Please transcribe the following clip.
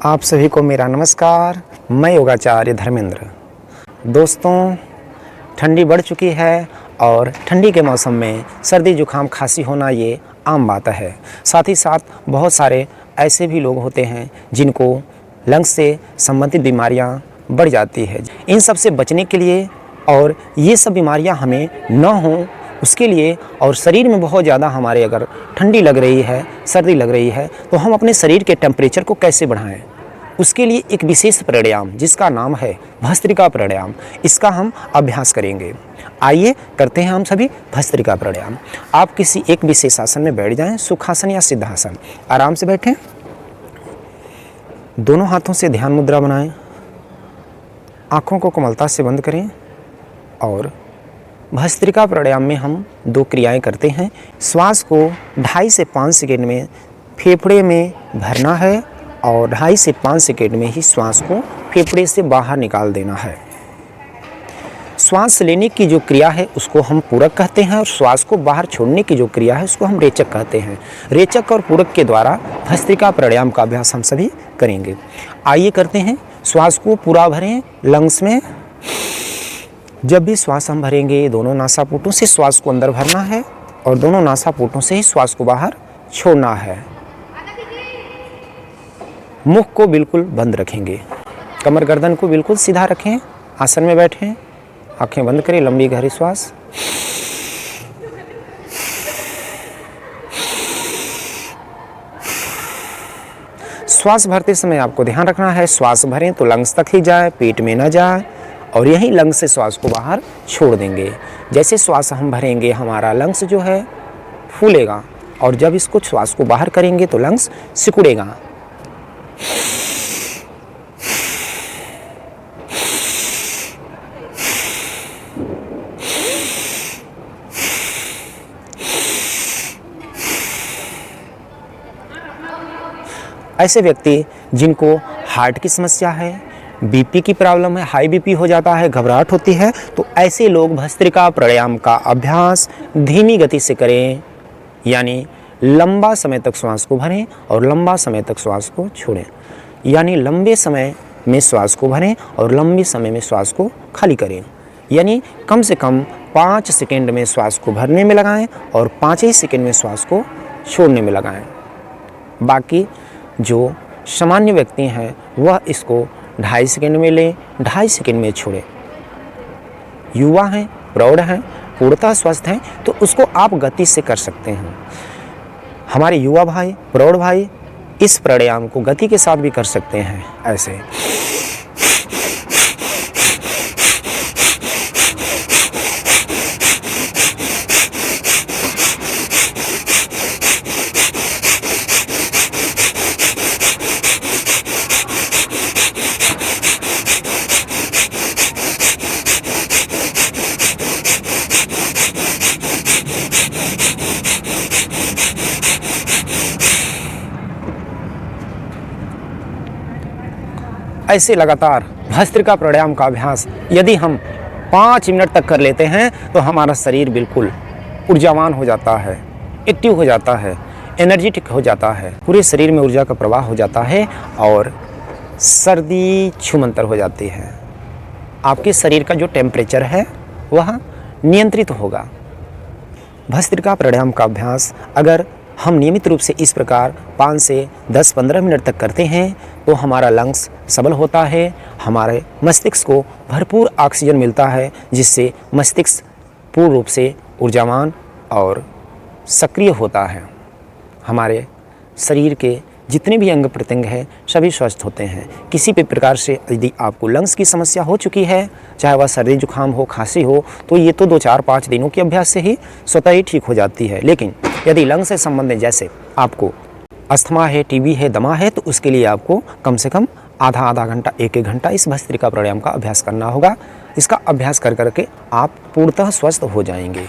आप सभी को मेरा नमस्कार। मैं योगाचार्य धर्मेंद्र। दोस्तों, ठंडी बढ़ चुकी है और ठंडी के मौसम में सर्दी जुकाम खांसी होना ये आम बात है। साथ ही साथ बहुत सारे ऐसे भी लोग होते हैं जिनको लंग्स से संबंधित बीमारियां बढ़ जाती है। इन सब से बचने के लिए और ये सब बीमारियां हमें न हों उसके लिए, और शरीर में बहुत ज़्यादा हमारे अगर ठंडी लग रही है, सर्दी लग रही है, तो हम अपने शरीर के टेम्परेचर को कैसे बढ़ाएं, उसके लिए एक विशेष प्राणायाम जिसका नाम है भस्त्रिका प्राणायाम, इसका हम अभ्यास करेंगे। आइए करते हैं हम सभी भस्त्रिका प्राणायाम। आप किसी एक विशेष आसन में बैठ जाएं, सुखासन या सिद्धासन। आराम से बैठें, दोनों हाथों से ध्यान मुद्रा बनाएं, आँखों को कोमलता से बंद करें और भस्त्रिका प्राणायाम में हम 2 क्रियाएं करते हैं। श्वास को 2.5 से 5 सेकेंड में फेफड़े में भरना है और 2.5 से 5 सेकेंड में ही श्वास को फेफड़े से बाहर निकाल देना है। श्वास लेने की जो क्रिया है उसको हम पूरक कहते हैं और श्वास को बाहर छोड़ने की जो क्रिया है उसको हम रेचक कहते हैं। रेचक और पूरक के द्वारा भस्त्रिका प्राणायाम का अभ्यास हम सभी करेंगे। आइए करते हैं। श्वास को पूरा भरें लंग्स में। जब भी श्वास हम भरेंगे, दोनों नासापुटों से श्वास को अंदर भरना है और दोनों नासापुटों से ही श्वास को बाहर छोड़ना है। मुख को बिल्कुल बंद रखेंगे, कमर गर्दन को बिल्कुल सीधा रखें, आसन में बैठें, आंखें बंद करें, लंबी गहरी श्वास। श्वास भरते समय आपको ध्यान रखना है, श्वास भरें तो लंग्स तक ही जाए, पेट में ना जाए, और यही लंग्स से श्वास को बाहर छोड़ देंगे। जैसे श्वास हम भरेंगे हमारा लंग्स जो है फूलेगा, और जब इसको श्वास को बाहर करेंगे तो लंग्स सिकुड़ेगा। ऐसे व्यक्ति जिनको हार्ट की समस्या है, बीपी की प्रॉब्लम है, हाई बीपी हो जाता है, घबराहट होती है, तो ऐसे लोग भस्त्रिका प्राणायाम का अभ्यास धीमी गति से करें, यानी लंबा समय तक श्वास को भरें और लंबा समय तक श्वास को छोड़ें। यानी लंबे समय में श्वास को भरें और लंबे समय में श्वास को खाली करें। यानी कम से कम 5 सेकेंड में श्वास को भरने में लगाएं और 5 ही सेकेंड में श्वास को छोड़ने में लगाएं। बाकी जो सामान्य व्यक्ति हैं वह इसको 2.5 सेकेंड में लें, 2.5 सेकेंड में छोड़ें। युवा हैं, प्रौढ़ हैं, पूर्णतः स्वस्थ हैं तो उसको आप गति से कर सकते हैं। हमारे युवा भाई, प्रौढ़ भाई इस प्राणायाम को गति के साथ भी कर सकते हैं। ऐसे ऐसे लगातार भस्त्रिका प्राणायाम का अभ्यास यदि हम 5 मिनट तक कर लेते हैं तो हमारा शरीर बिल्कुल ऊर्जावान हो जाता है, एक्टिव हो जाता है, एनर्जेटिक हो जाता है, पूरे शरीर में ऊर्जा का प्रवाह हो जाता है और सर्दी छूमंतर हो जाती है। आपके शरीर का जो टेम्परेचर है वह नियंत्रित होगा। भस्त्रिका प्राणायाम का अभ्यास अगर हम नियमित रूप से इस प्रकार 5 से 10-15 मिनट तक करते हैं तो हमारा लंग्स सबल होता है, हमारे मस्तिष्क को भरपूर ऑक्सीजन मिलता है, जिससे मस्तिष्क पूर्ण रूप से ऊर्जावान और सक्रिय होता है। हमारे शरीर के जितने भी अंग प्रत्यंग हैं सभी स्वस्थ होते हैं। किसी भी प्रकार से यदि आपको लंग्स की समस्या हो चुकी है, चाहे वह सर्दी जुकाम हो, खांसी हो, तो ये तो 2-4-5 दिनों के अभ्यास से ही स्वतः ही ठीक हो जाती है। लेकिन यदि लंग्स से संबंधित जैसे आपको अस्थमा है, टीबी है, दमा है, तो उसके लिए आपको कम से कम आधा घंटा, 1-1 घंटा इस भस्त्रिका प्राणायाम का अभ्यास करना होगा। इसका अभ्यास कर करके आप पूर्णतः स्वस्थ हो जाएंगे।